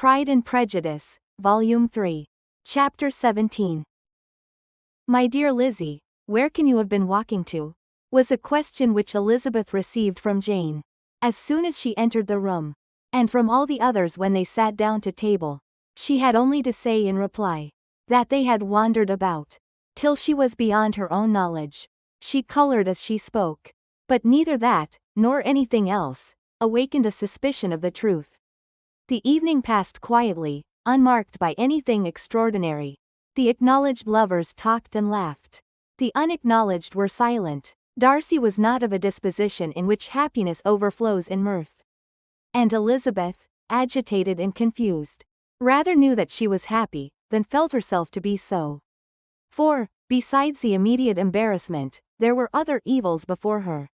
Pride and Prejudice, Volume 3. Chapter 17. My dear Lizzie, where can you have been walking to? Was a question which Elizabeth received from Jane, as soon as she entered the room, and from all the others when they sat down to table. She had only to say in reply, that they had wandered about, till she was beyond her own knowledge. She colored as she spoke, but neither that, nor anything else, awakened a suspicion of the truth. The evening passed quietly, unmarked by anything extraordinary. The acknowledged lovers talked and laughed. The unacknowledged were silent. Darcy was not of a disposition in which happiness overflows in mirth. And Elizabeth, agitated and confused, rather knew that she was happy, than felt herself to be so. For, besides the immediate embarrassment, there were other evils before her.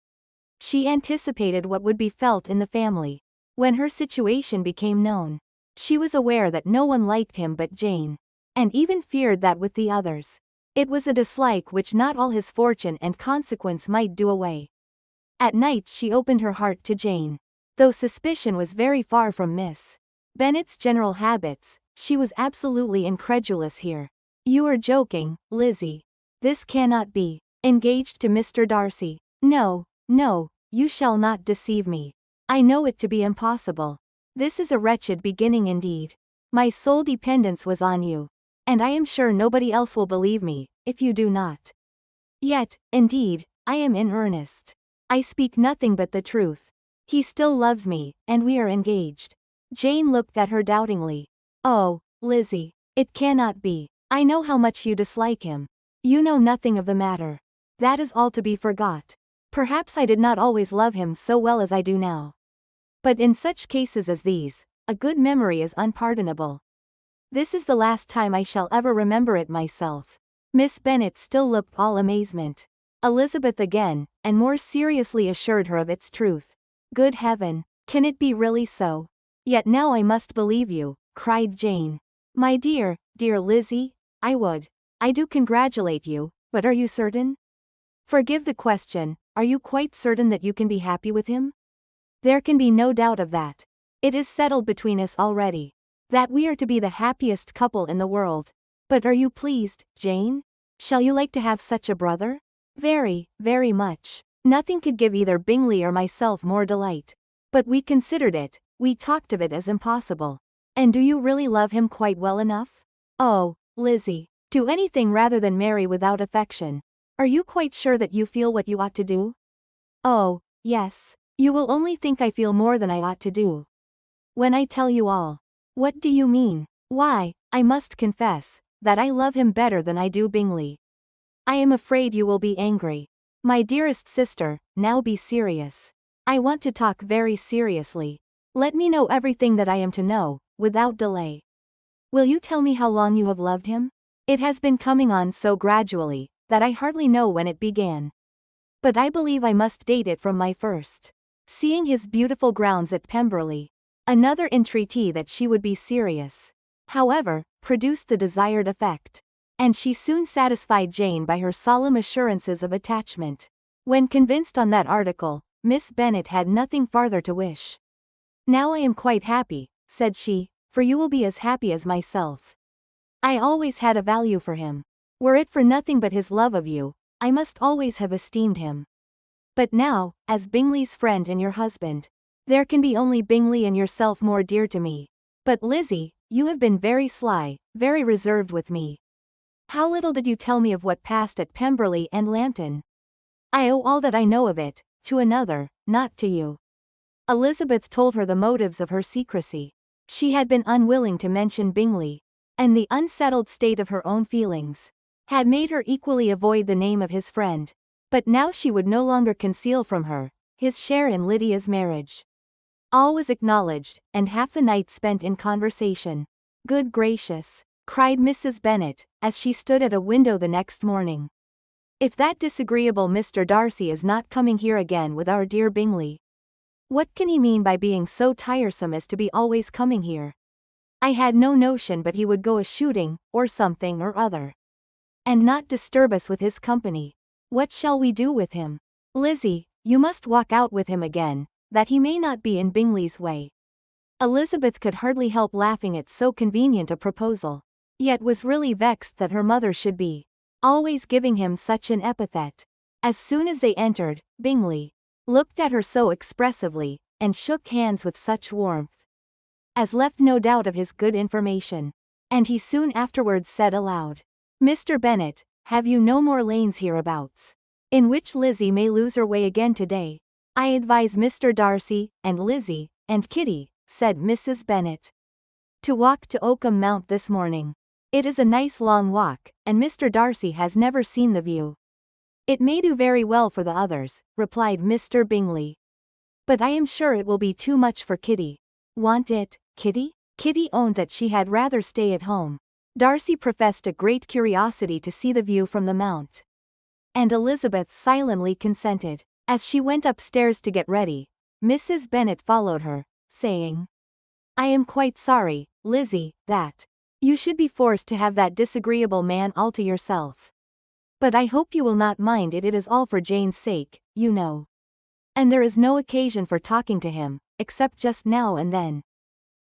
She anticipated what would be felt in the family when her situation became known. She was aware that no one liked him but Jane, and even feared that with the others, it was a dislike which not all his fortune and consequence might do away. At night she opened her heart to Jane. Though suspicion was very far from Miss Bennet's general habits, she was absolutely incredulous here. You are joking, Lizzie. This cannot be. Engaged to Mr. Darcy? No, no, you shall not deceive me. I know it to be impossible. This is a wretched beginning indeed. My sole dependence was on you, and I am sure nobody else will believe me, if you do not. Yet, indeed, I am in earnest. I speak nothing but the truth. He still loves me, and we are engaged. Jane looked at her doubtingly. Oh, Lizzie, it cannot be. I know how much you dislike him. You know nothing of the matter. That is all to be forgot. Perhaps I did not always love him so well as I do now. But in such cases as these, a good memory is unpardonable. This is the last time I shall ever remember it myself. Miss Bennet still looked all amazement. Elizabeth again, and more seriously assured her of its truth. Good heaven, can it be really so? Yet now I must believe you, cried Jane. My dear, dear Lizzie, I do congratulate you, but are you certain? Forgive the question, are you quite certain that you can be happy with him? There can be no doubt of that. It is settled between us already, that we are to be the happiest couple in the world. But are you pleased, Jane? Shall you like to have such a brother? Very, very much. Nothing could give either Bingley or myself more delight. But we considered it, we talked of it as impossible. And do you really love him quite well enough? Oh, Lizzie, do anything rather than marry without affection. Are you quite sure that you feel what you ought to do? Oh, yes. You will only think I feel more than I ought to do when I tell you all. What do you mean? Why, I must confess that I love him better than I do Bingley. I am afraid you will be angry. My dearest sister, now be serious. I want to talk very seriously. Let me know everything that I am to know, without delay. Will you tell me how long you have loved him? It has been coming on so gradually, that I hardly know when it began. But I believe I must date it from my first seeing his beautiful grounds at Pemberley. Another entreaty that she would be serious, however, produced the desired effect, and she soon satisfied Jane by her solemn assurances of attachment. When convinced on that article, Miss Bennet had nothing farther to wish. Now I am quite happy, said she, for you will be as happy as myself. I always had a value for him. Were it for nothing but his love of you, I must always have esteemed him. But now, as Bingley's friend and your husband, there can be only Bingley and yourself more dear to me. But Lizzie, you have been very sly, very reserved with me. How little did you tell me of what passed at Pemberley and Lambton? I owe all that I know of it to another, not to you. Elizabeth told her the motives of her secrecy. She had been unwilling to mention Bingley, and the unsettled state of her own feelings had made her equally avoid the name of his friend. But now she would no longer conceal from her his share in Lydia's marriage. All was acknowledged, and half the night spent in conversation. Good gracious, cried Mrs. Bennet, as she stood at a window the next morning. If that disagreeable Mr. Darcy is not coming here again with our dear Bingley. What can he mean by being so tiresome as to be always coming here? I had no notion but he would go a-shooting, or something or other, and not disturb us with his company. What shall we do with him? Lizzie, you must walk out with him again, that he may not be in Bingley's way. Elizabeth could hardly help laughing at so convenient a proposal, yet was really vexed that her mother should be always giving him such an epithet. As soon as they entered, Bingley looked at her so expressively, and shook hands with such warmth, as left no doubt of his good information. And he soon afterwards said aloud, "Mr. Bennet, have you no more lanes hereabouts, in which Lizzie may lose her way again today?" "I advise Mr. Darcy, and Lizzie, and Kitty," said Mrs. Bennet, "to walk to Oakham Mount this morning. It is a nice long walk, and Mr. Darcy has never seen the view." "It may do very well for the others," replied Mr. Bingley, "but I am sure it will be too much for Kitty." "Want it, Kitty?" Kitty owned that she had rather stay at home. Darcy professed a great curiosity to see the view from the mount, and Elizabeth silently consented. As she went upstairs to get ready, Mrs. Bennet followed her, saying, "I am quite sorry, Lizzie, that you should be forced to have that disagreeable man all to yourself. But I hope you will not mind it. It is all for Jane's sake, you know. And there is no occasion for talking to him, except just now and then.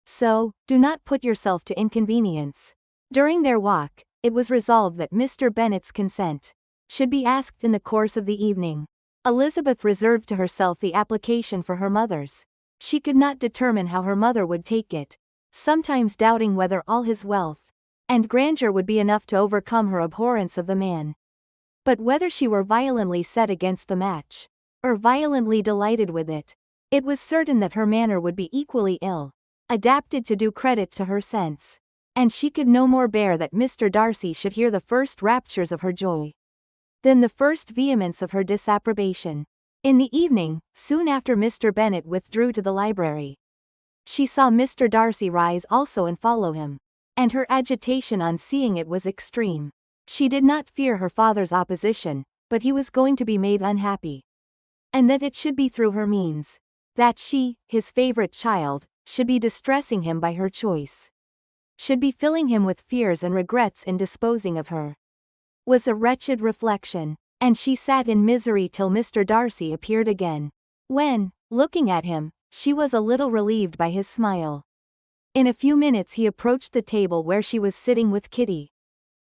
So, do not put yourself to inconvenience." During their walk, it was resolved that Mr. Bennet's consent should be asked in the course of the evening. Elizabeth reserved to herself the application for her mother's. She could not determine how her mother would take it, sometimes doubting whether all his wealth and grandeur would be enough to overcome her abhorrence of the man. But whether she were violently set against the match, or violently delighted with it, it was certain that her manner would be equally ill adapted to do credit to her sense, and she could no more bear that Mr. Darcy should hear the first raptures of her joy than the first vehemence of her disapprobation. In the evening, soon after Mr. Bennet withdrew to the library, she saw Mr. Darcy rise also and follow him, and her agitation on seeing it was extreme. She did not fear her father's opposition, but he was going to be made unhappy, and that it should be through her means. That she, his favorite child, should be distressing him by her choice, should be filling him with fears and regrets in disposing of her, was a wretched reflection, and she sat in misery till Mr. Darcy appeared again, when, looking at him, she was a little relieved by his smile. In a few minutes he approached the table where she was sitting with Kitty,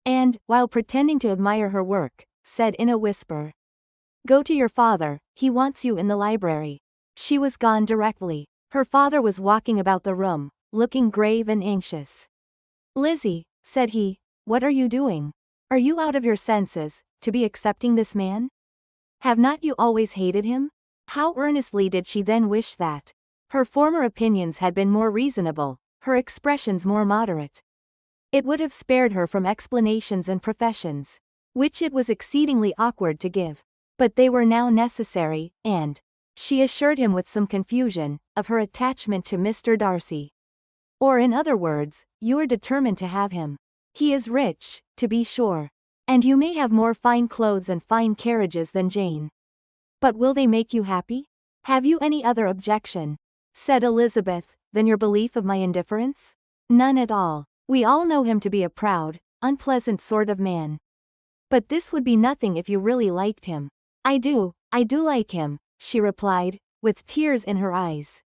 and, while pretending to admire her work, said in a whisper, "Go to your father, he wants you in the library." She was gone directly. Her father was walking about the room, looking grave and anxious. "Lizzie," said he, "what are you doing? Are you out of your senses, to be accepting this man? Have not you always hated him?" How earnestly did she then wish that her former opinions had been more reasonable, her expressions more moderate. It would have spared her from explanations and professions, which it was exceedingly awkward to give. But they were now necessary, and she assured him with some confusion of her attachment to Mr. Darcy. "Or in other words, you are determined to have him. He is rich, to be sure, and you may have more fine clothes and fine carriages than Jane. But will they make you happy? Have you any other objection," said Elizabeth, "than your belief of my indifference?" "None at all. We all know him to be a proud, unpleasant sort of man. But this would be nothing if you really liked him." I do like him," she replied, with tears in her eyes.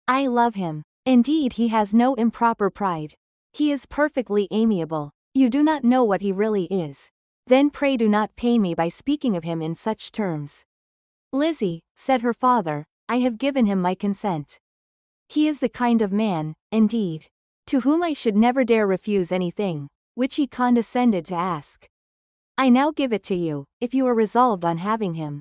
"I love him. Indeed, he has no improper pride. He is perfectly amiable. You do not know what he really is. Then pray do not pain me by speaking of him in such terms." "Lizzie," said her father, "I have given him my consent. He is the kind of man, indeed, to whom I should never dare refuse anything which he condescended to ask. I now give it to you, if you are resolved on having him.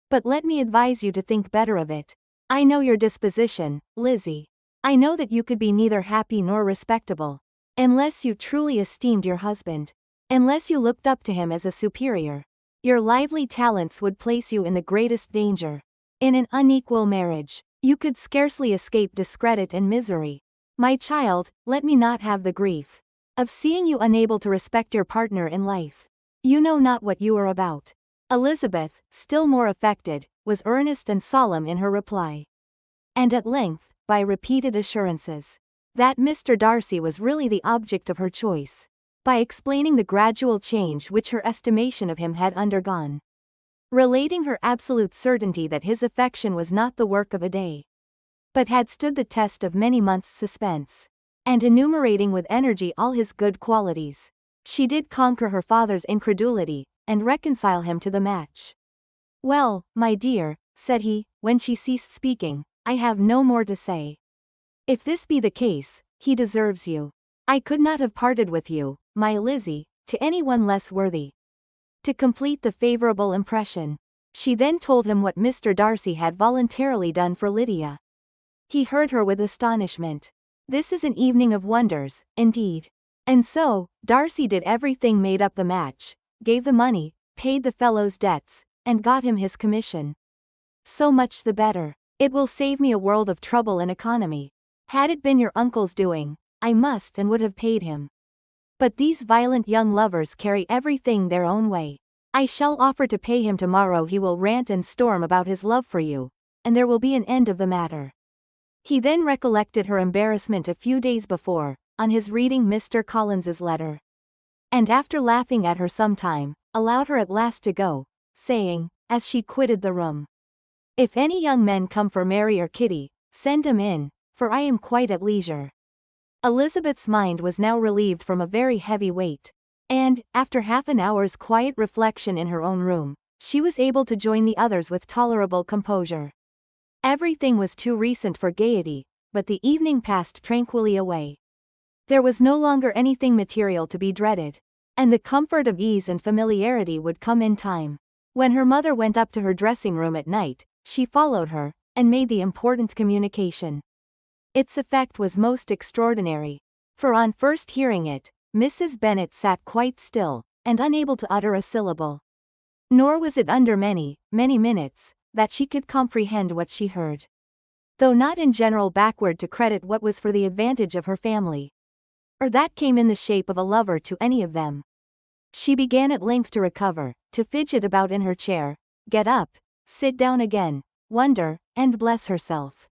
But let me advise you to think better of it. I know your disposition, Lizzie. I know that you could be neither happy nor respectable, unless you truly esteemed your husband, unless you looked up to him as a superior. Your lively talents would place you in the greatest danger. In an unequal marriage, you could scarcely escape discredit and misery. My child, let me not have the grief of seeing you unable to respect your partner in life. You know not what you are about." Elizabeth, still more affected, was earnest and solemn in her reply. And at length, by repeated assurances that Mr. Darcy was really the object of her choice, by explaining the gradual change which her estimation of him had undergone, relating her absolute certainty that his affection was not the work of a day, but had stood the test of many months' suspense. And enumerating with energy all his good qualities, she did conquer her father's incredulity, and reconcile him to the match. "Well, my dear," said he, when she ceased speaking, "I have no more to say. If this be the case, he deserves you. I could not have parted with you, my Lizzie, to anyone less worthy." To complete the favorable impression, she then told him what Mr. Darcy had voluntarily done for Lydia. He heard her with astonishment. This is an evening of wonders, indeed. And so, Darcy did everything, made up the match, gave the money, paid the fellow's debts, and got him his commission. So much the better. It will save me a world of trouble and economy. Had it been your uncle's doing, I must and would have paid him. But these violent young lovers carry everything their own way. I shall offer to pay him tomorrow. He will rant and storm about his love for you, and there will be an end of the matter. He then recollected her embarrassment a few days before, on his reading Mr. Collins's letter. And after laughing at her some time, allowed her at last to go, saying, as she quitted the room, "If any young men come for Mary or Kitty, send 'em in, for I am quite at leisure." Elizabeth's mind was now relieved from a very heavy weight, and, after half an hour's quiet reflection in her own room, she was able to join the others with tolerable composure. Everything was too recent for gaiety, but the evening passed tranquilly away. There was no longer anything material to be dreaded, and the comfort of ease and familiarity would come in time. When her mother went up to her dressing room at night, she followed her, and made the important communication. Its effect was most extraordinary, for on first hearing it, Mrs. Bennet sat quite still, and unable to utter a syllable. Nor was it under many, many minutes, that she could comprehend what she heard. Though not in general backward to credit what was for the advantage of her family, or that came in the shape of a lover to any of them, she began at length to recover, to fidget about in her chair, get up, sit down again, wonder, and bless herself.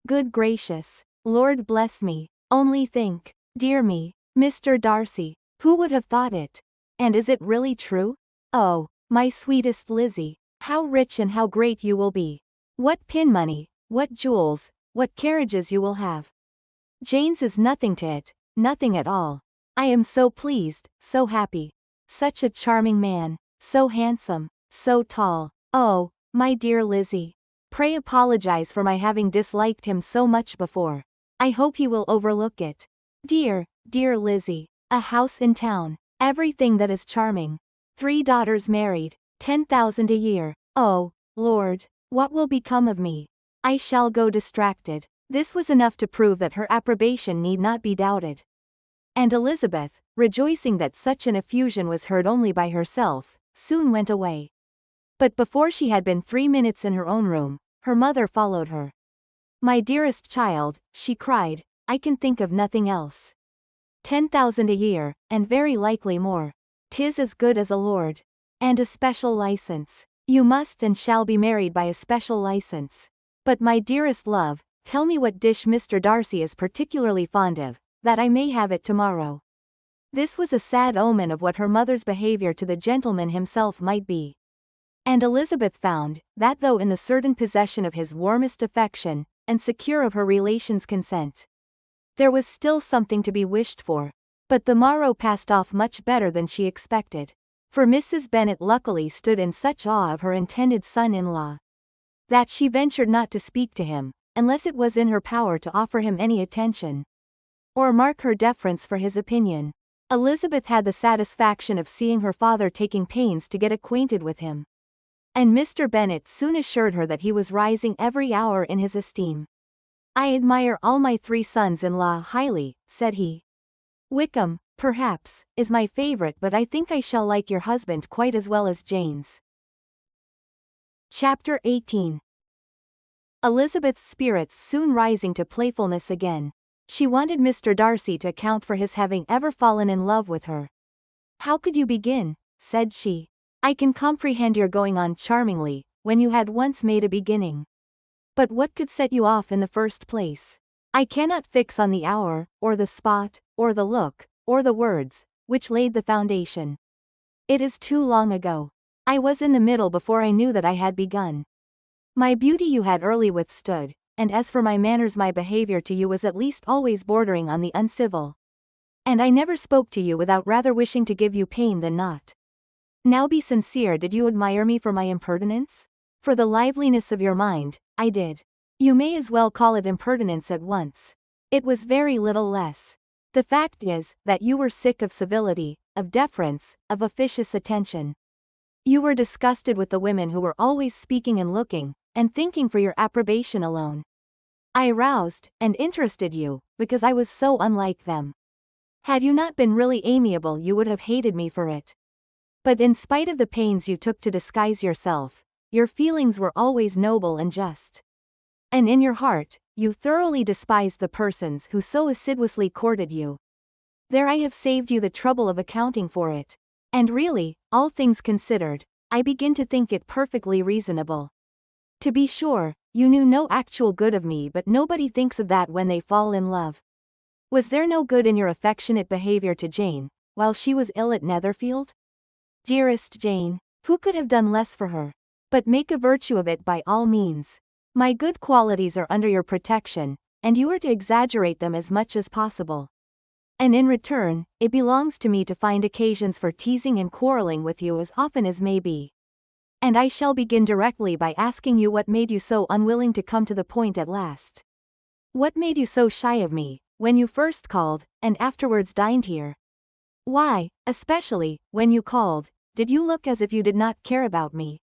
Good gracious, Lord bless me, only think, dear me, Mr. Darcy, who would have thought it? And is it really true? Oh, my sweetest Lizzie, how rich and how great you will be. What pin money, what jewels, what carriages you will have. Jane's is nothing to it, nothing at all. I am so pleased, so happy. Such a charming man, so handsome, so tall. Oh, my dear Lizzie, pray apologize for my having disliked him so much before. I hope he will overlook it. Dear, dear Lizzie, a house in town, everything that is charming. 3 daughters married, 10,000 a year. Oh, Lord, what will become of me? I shall go distracted. This was enough to prove that her approbation need not be doubted. And Elizabeth, rejoicing that such an effusion was heard only by herself, soon went away. But before she had been 3 minutes in her own room, her mother followed her. "My dearest child," she cried, "I can think of nothing else. 10,000 a year, and very likely more. 'Tis as good as a lord. And a special license. You must and shall be married by a special license. But my dearest love, tell me what dish Mr. Darcy is particularly fond of, that I may have it tomorrow." This was a sad omen of what her mother's behavior to the gentleman himself might be. And Elizabeth found, that though in the certain possession of his warmest affection, and secure of her relations' consent, there was still something to be wished for. But the morrow passed off much better than she expected. For Mrs. Bennet luckily stood in such awe of her intended son-in-law, that she ventured not to speak to him, unless it was in her power to offer him any attention, or mark her deference for his opinion. Elizabeth had the satisfaction of seeing her father taking pains to get acquainted with him. And Mr. Bennet soon assured her that he was rising every hour in his esteem. "I admire all my 3 sons-in-law highly," said he. "Wickham, perhaps, is my favorite, but I think I shall like your husband quite as well as Jane's." Chapter 18. Elizabeth's spirits soon rising to playfulness again, she wanted Mr. Darcy to account for his having ever fallen in love with her. "How could you begin?" said she. "I can comprehend your going on charmingly, when you had once made a beginning. But what could set you off in the first place? I cannot fix on the hour, or the spot, or the look, or the words, which laid the foundation. It is too long ago. I was in the middle before I knew that I had begun. My beauty you had early withstood, and as for my manners, my behavior to you was at least always bordering on the uncivil. And I never spoke to you without rather wishing to give you pain than not. Now be sincere, did you admire me for my impertinence? For the liveliness of your mind, I did. You may as well call it impertinence at once. It was very little less. The fact is, that you were sick of civility, of deference, of officious attention. You were disgusted with the women who were always speaking and looking, and thinking for your approbation alone. I aroused, and interested you, because I was so unlike them. Had you not been really amiable, you would have hated me for it. But in spite of the pains you took to disguise yourself, your feelings were always noble and just. And in your heart, you thoroughly despised the persons who so assiduously courted you. There I have saved you the trouble of accounting for it. And really, all things considered, I begin to think it perfectly reasonable. To be sure, you knew no actual good of me, but nobody thinks of that when they fall in love. Was there no good in your affectionate behavior to Jane, while she was ill at Netherfield? Dearest Jane, who could have done less for her? But make a virtue of it by all means. My good qualities are under your protection, and you are to exaggerate them as much as possible. And in return, it belongs to me to find occasions for teasing and quarreling with you as often as may be. And I shall begin directly by asking you what made you so unwilling to come to the point at last. What made you so shy of me, when you first called, and afterwards dined here? Why, especially, when you called, did you look as if you did not care about me?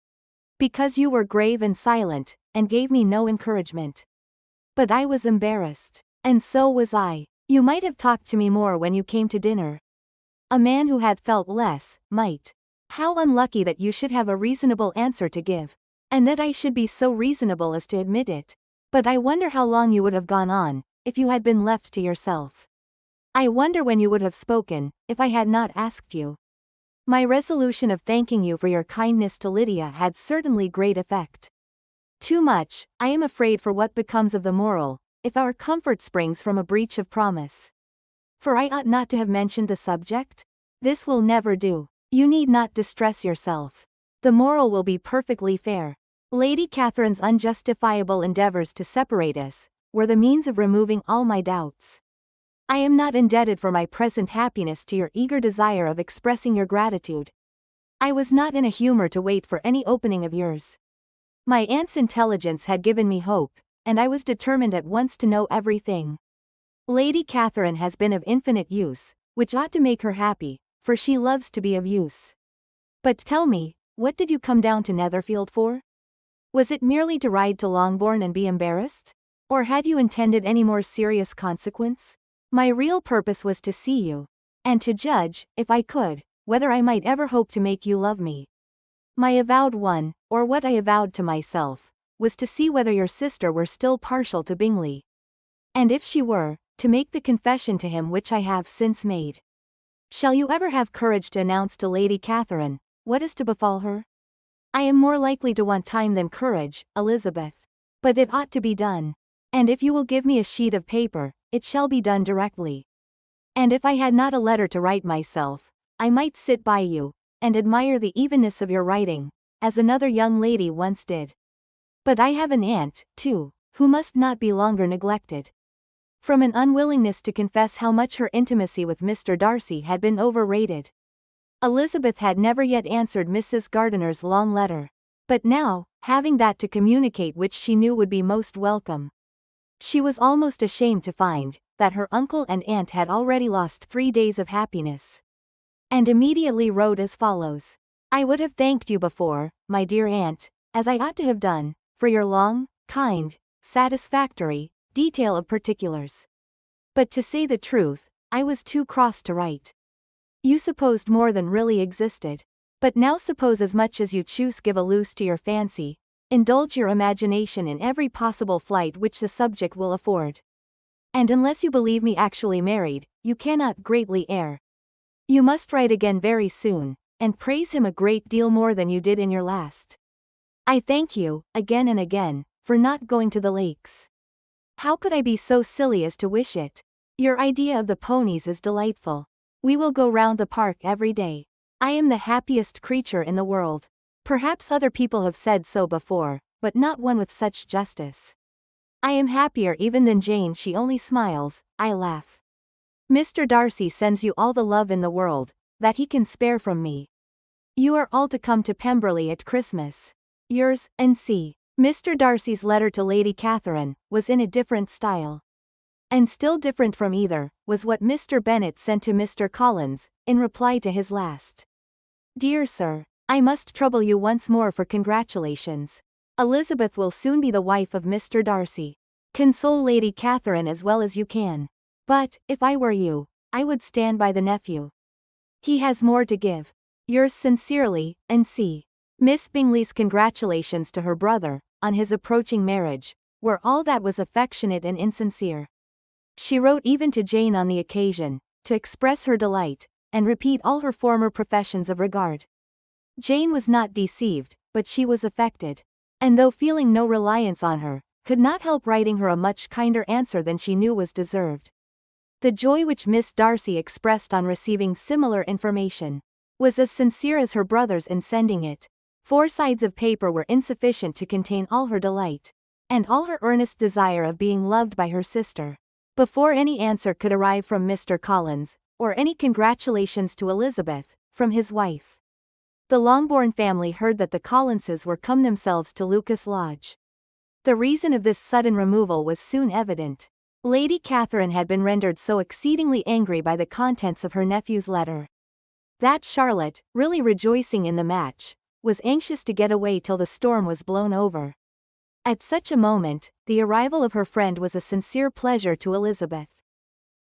Because you were grave and silent, and gave me no encouragement. But I was embarrassed. And so was I. You might have talked to me more when you came to dinner. A man who had felt less, might. How unlucky that you should have a reasonable answer to give. And that I should be so reasonable as to admit it. But I wonder how long you would have gone on, if you had been left to yourself. I wonder when you would have spoken, if I had not asked you. My resolution of thanking you for your kindness to Lydia had certainly great effect. Too much, I am afraid, for what becomes of the moral, if our comfort springs from a breach of promise. For I ought not to have mentioned the subject? This will never do. You need not distress yourself. The moral will be perfectly fair. Lady Catherine's unjustifiable endeavors to separate us were the means of removing all my doubts. I am not indebted for my present happiness to your eager desire of expressing your gratitude. I was not in a humor to wait for any opening of yours. My aunt's intelligence had given me hope, and I was determined at once to know everything. Lady Catherine has been of infinite use, which ought to make her happy, for she loves to be of use. But tell me, what did you come down to Netherfield for? Was it merely to ride to Longbourn and be embarrassed? Or had you intended any more serious consequence? My real purpose was to see you, and to judge, if I could, whether I might ever hope to make you love me. My avowed one, or what I avowed to myself, was to see whether your sister were still partial to Bingley. And if she were, to make the confession to him which I have since made. Shall you ever have courage to announce to Lady Catherine what is to befall her? I am more likely to want time than courage, Elizabeth. But it ought to be done. And if you will give me a sheet of paper, it shall be done directly. And if I had not a letter to write myself, I might sit by you, and admire the evenness of your writing, as another young lady once did. But I have an aunt, too, who must not be longer neglected. From an unwillingness to confess how much her intimacy with Mr. Darcy had been overrated. Elizabeth had never yet answered Mrs. Gardiner's long letter. But now, having that to communicate which she knew would be most welcome, she was almost ashamed to find that her uncle and aunt had already lost 3 days of happiness. And immediately wrote as follows. I would have thanked you before, my dear aunt, as I ought to have done, for your long, kind, satisfactory detail of particulars. But to say the truth, I was too cross to write. You supposed more than really existed. But now suppose as much as you choose, give a loose to your fancy, indulge your imagination in every possible flight which the subject will afford. And unless you believe me actually married, you cannot greatly err. You must write again very soon, and praise him a great deal more than you did in your last. I thank you, again and again, for not going to the Lakes. How could I be so silly as to wish it? Your idea of the ponies is delightful. We will go round the park every day. I am the happiest creature in the world. Perhaps other people have said so before, but not one with such justice. I am happier even than Jane. She only smiles. I laugh. Mr. Darcy sends you all the love in the world that he can spare from me. You are all to come to Pemberley at Christmas. Yours, N.C. Mr. Darcy's letter to Lady Catherine was in a different style. And still different from either was what Mr. Bennet sent to Mr. Collins, in reply to his last. Dear Sir, I must trouble you once more for congratulations. Elizabeth will soon be the wife of Mr. Darcy. Console Lady Catherine as well as you can. But, if I were you, I would stand by the nephew. He has more to give. Yours sincerely, N.C. Miss Bingley's congratulations to her brother, on his approaching marriage, were all that was affectionate and insincere. She wrote even to Jane on the occasion, to express her delight, and repeat all her former professions of regard. Jane was not deceived, but she was affected. And though feeling no reliance on her, could not help writing her a much kinder answer than she knew was deserved. The joy which Miss Darcy expressed on receiving similar information was as sincere as her brother's in sending it. 4 sides of paper were insufficient to contain all her delight, and all her earnest desire of being loved by her sister. Before any answer could arrive from Mr. Collins, or any congratulations to Elizabeth, from his wife, the Longbourn family heard that the Collinses were come themselves to Lucas Lodge. The reason of this sudden removal was soon evident. Lady Catherine had been rendered so exceedingly angry by the contents of her nephew's letter, that Charlotte, really rejoicing in the match, was anxious to get away till the storm was blown over. At such a moment, the arrival of her friend was a sincere pleasure to Elizabeth,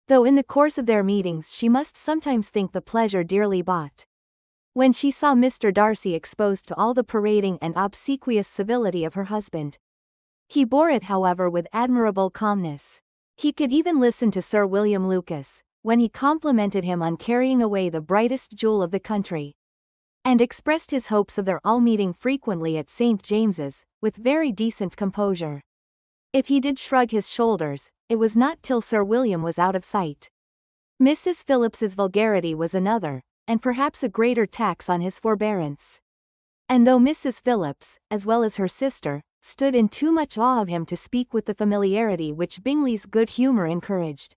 though in the course of their meetings she must sometimes think the pleasure dearly bought. When she saw Mr. Darcy exposed to all the parading and obsequious civility of her husband, he bore it however with admirable calmness. He could even listen to Sir William Lucas, when he complimented him on carrying away the brightest jewel of the country, and expressed his hopes of their all meeting frequently at St. James's, with very decent composure. If he did shrug his shoulders, it was not till Sir William was out of sight. Mrs. Phillips's vulgarity was another, and perhaps a greater tax on his forbearance. And though Mrs. Phillips, as well as her sister, stood in too much awe of him to speak with the familiarity which Bingley's good humour encouraged,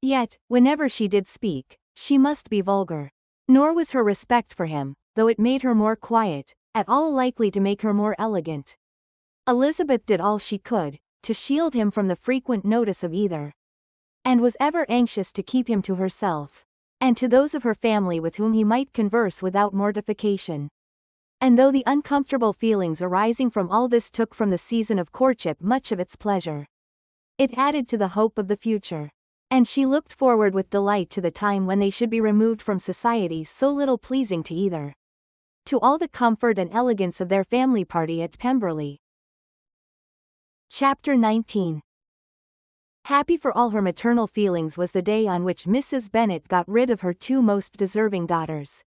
yet, whenever she did speak, she must be vulgar. Nor was her respect for him, though it made her more quiet, at all likely to make her more elegant. Elizabeth did all she could to shield him from the frequent notice of either, and was ever anxious to keep him to herself, and to those of her family with whom he might converse without mortification. And though the uncomfortable feelings arising from all this took from the season of courtship much of its pleasure, it added to the hope of the future, and she looked forward with delight to the time when they should be removed from society so little pleasing to either, to all the comfort and elegance of their family party at Pemberley. Chapter 19. Happy for all her maternal feelings was the day on which Mrs. Bennet got rid of her 2 most deserving daughters.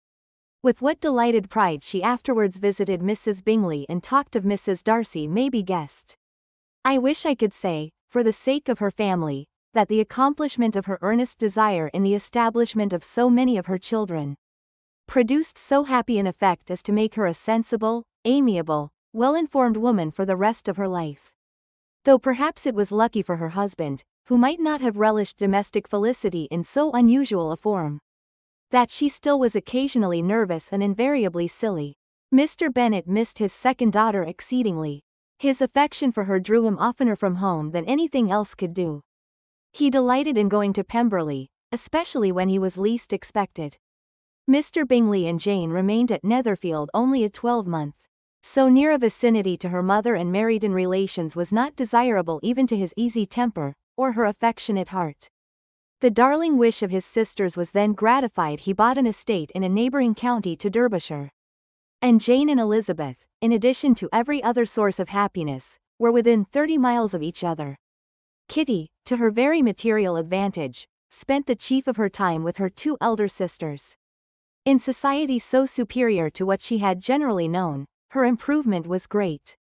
With what delighted pride she afterwards visited Mrs. Bingley and talked of Mrs. Darcy may be guessed. I wish I could say, for the sake of her family, that the accomplishment of her earnest desire in the establishment of so many of her children produced so happy an effect as to make her a sensible, amiable, well-informed woman for the rest of her life. Though perhaps it was lucky for her husband, who might not have relished domestic felicity in so unusual a form, that she still was occasionally nervous and invariably silly. Mr. Bennet missed his second daughter exceedingly. His affection for her drew him oftener from home than anything else could do. He delighted in going to Pemberley, especially when he was least expected. Mr. Bingley and Jane remained at Netherfield only a 12-month. So near a vicinity to her mother and married-in relations was not desirable even to his easy temper, or her affectionate heart. The darling wish of his sisters was then gratified. He bought an estate in a neighbouring county to Derbyshire. And Jane and Elizabeth, in addition to every other source of happiness, were within 30 miles of each other. Kitty, to her very material advantage, spent the chief of her time with her 2 elder sisters. In society so superior to what she had generally known, her improvement was great.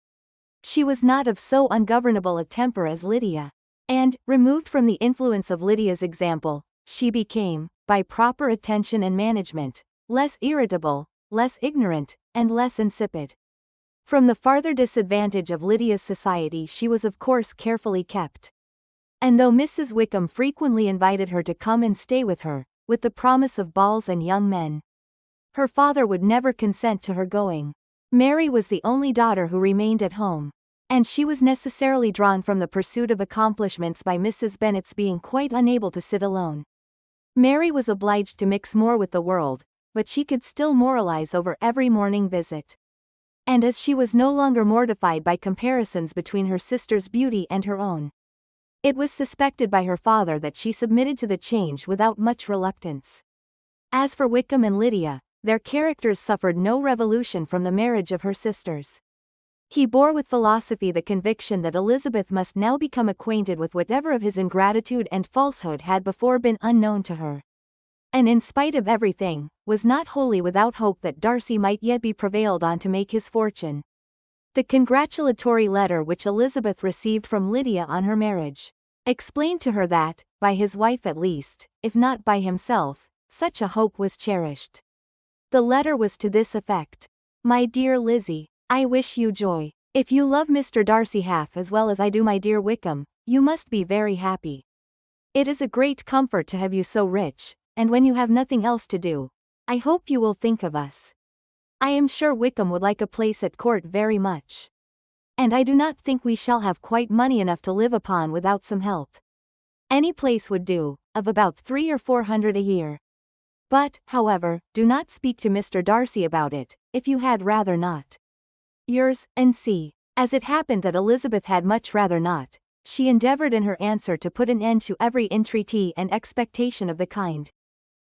She was not of so ungovernable a temper as Lydia, and, removed from the influence of Lydia's example, she became, by proper attention and management, less irritable, less ignorant, and less insipid. From the farther disadvantage of Lydia's society she was of course carefully kept. And though Mrs. Wickham frequently invited her to come and stay with her, with the promise of balls and young men, her father would never consent to her going. Mary was the only daughter who remained at home, and she was necessarily drawn from the pursuit of accomplishments by Mrs. Bennet's being quite unable to sit alone. Mary was obliged to mix more with the world, but she could still moralize over every morning visit. And as she was no longer mortified by comparisons between her sister's beauty and her own, it was suspected by her father that she submitted to the change without much reluctance. As for Wickham and Lydia, their characters suffered no revolution from the marriage of her sisters. He bore with philosophy the conviction that Elizabeth must now become acquainted with whatever of his ingratitude and falsehood had before been unknown to her. And in spite of everything, was not wholly without hope that Darcy might yet be prevailed on to make his fortune. The congratulatory letter which Elizabeth received from Lydia on her marriage explained to her that, by his wife at least, if not by himself, such a hope was cherished. The letter was to this effect: "My dear Lizzie, I wish you joy. If you love Mr. Darcy half as well as I do my dear Wickham, you must be very happy. It is a great comfort to have you so rich, and when you have nothing else to do, I hope you will think of us. I am sure Wickham would like a place at court very much. And I do not think we shall have quite money enough to live upon without some help. Any place would do, of about 300 or 400 a year. But, however, do not speak to Mr. Darcy about it, if you had rather not. Yours, N.C." As it happened that Elizabeth had much rather not, she endeavored in her answer to put an end to every entreaty and expectation of the kind.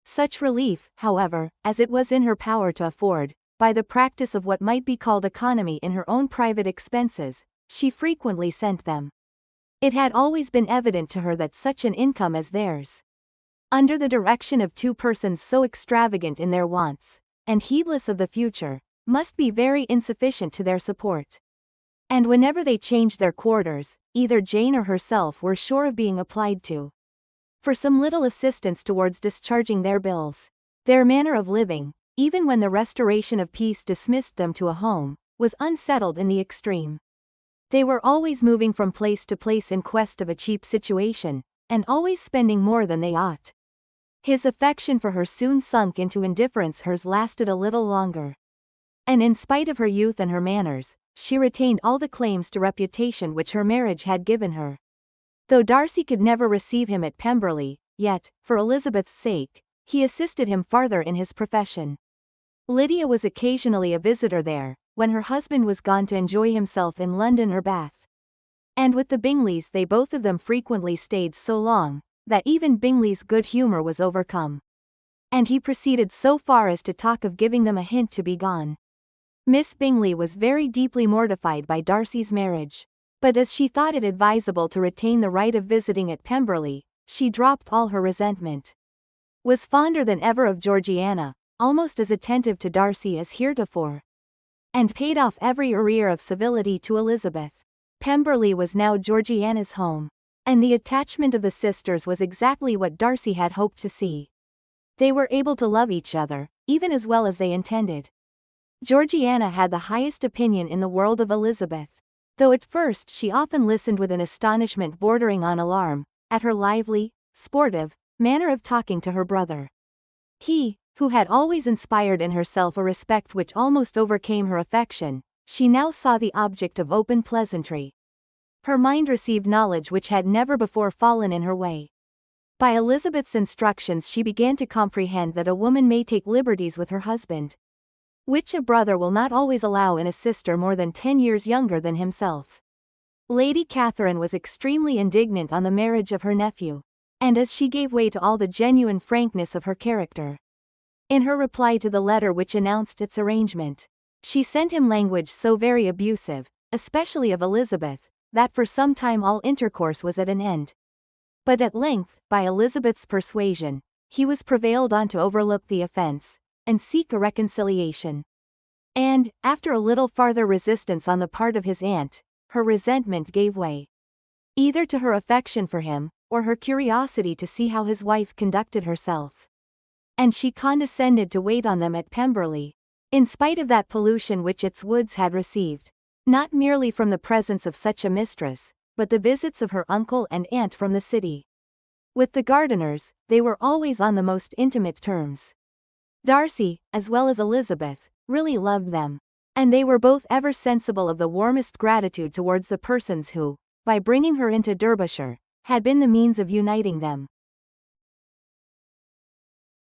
Such relief, however, as it was in her power to afford, by the practice of what might be called economy in her own private expenses, she frequently sent them. It had always been evident to her that such an income as theirs, under the direction of two persons so extravagant in their wants, and heedless of the future, must be very insufficient to their support. And whenever they changed their quarters, either Jane or herself were sure of being applied to for some little assistance towards discharging their bills. Their manner of living, even when the restoration of peace dismissed them to a home, was unsettled in the extreme. They were always moving from place to place in quest of a cheap situation, and always spending more than they ought. His affection for her soon sunk into indifference, hers lasted a little longer. And in spite of her youth and her manners, she retained all the claims to reputation which her marriage had given her. Though Darcy could never receive him at Pemberley, yet, for Elizabeth's sake, he assisted him farther in his profession. Lydia was occasionally a visitor there, when her husband was gone to enjoy himself in London or Bath. And with the Bingleys they both of them frequently stayed so long, that even Bingley's good humour was overcome. And he proceeded so far as to talk of giving them a hint to be gone. Miss Bingley was very deeply mortified by Darcy's marriage, but as she thought it advisable to retain the right of visiting at Pemberley, she dropped all her resentment. Was fonder than ever of Georgiana, almost as attentive to Darcy as heretofore, and paid off every arrear of civility to Elizabeth. Pemberley was now Georgiana's home, and the attachment of the sisters was exactly what Darcy had hoped to see. They were able to love each other, even as well as they intended. Georgiana had the highest opinion in the world of Elizabeth, though at first she often listened with an astonishment bordering on alarm, at her lively, sportive, manner of talking to her brother. He, who had always inspired in herself a respect which almost overcame her affection, she now saw the object of open pleasantry. Her mind received knowledge which had never before fallen in her way. By Elizabeth's instructions she began to comprehend that a woman may take liberties with her husband, which a brother will not always allow in a sister more than 10 years younger than himself. Lady Catherine was extremely indignant on the marriage of her nephew, and as she gave way to all the genuine frankness of her character, in her reply to the letter which announced its arrangement, she sent him language so very abusive, especially of Elizabeth, that for some time all intercourse was at an end. But at length, by Elizabeth's persuasion, he was prevailed on to overlook the offence, and seek a reconciliation. And, after a little farther resistance on the part of his aunt, her resentment gave way, either to her affection for him, or her curiosity to see how his wife conducted herself. And she condescended to wait on them at Pemberley, in spite of that pollution which its woods had received, not merely from the presence of such a mistress, but the visits of her uncle and aunt from the city. With the gardeners, they were always on the most intimate terms. Darcy, as well as Elizabeth, really loved them, and they were both ever sensible of the warmest gratitude towards the persons who, by bringing her into Derbyshire, had been the means of uniting them.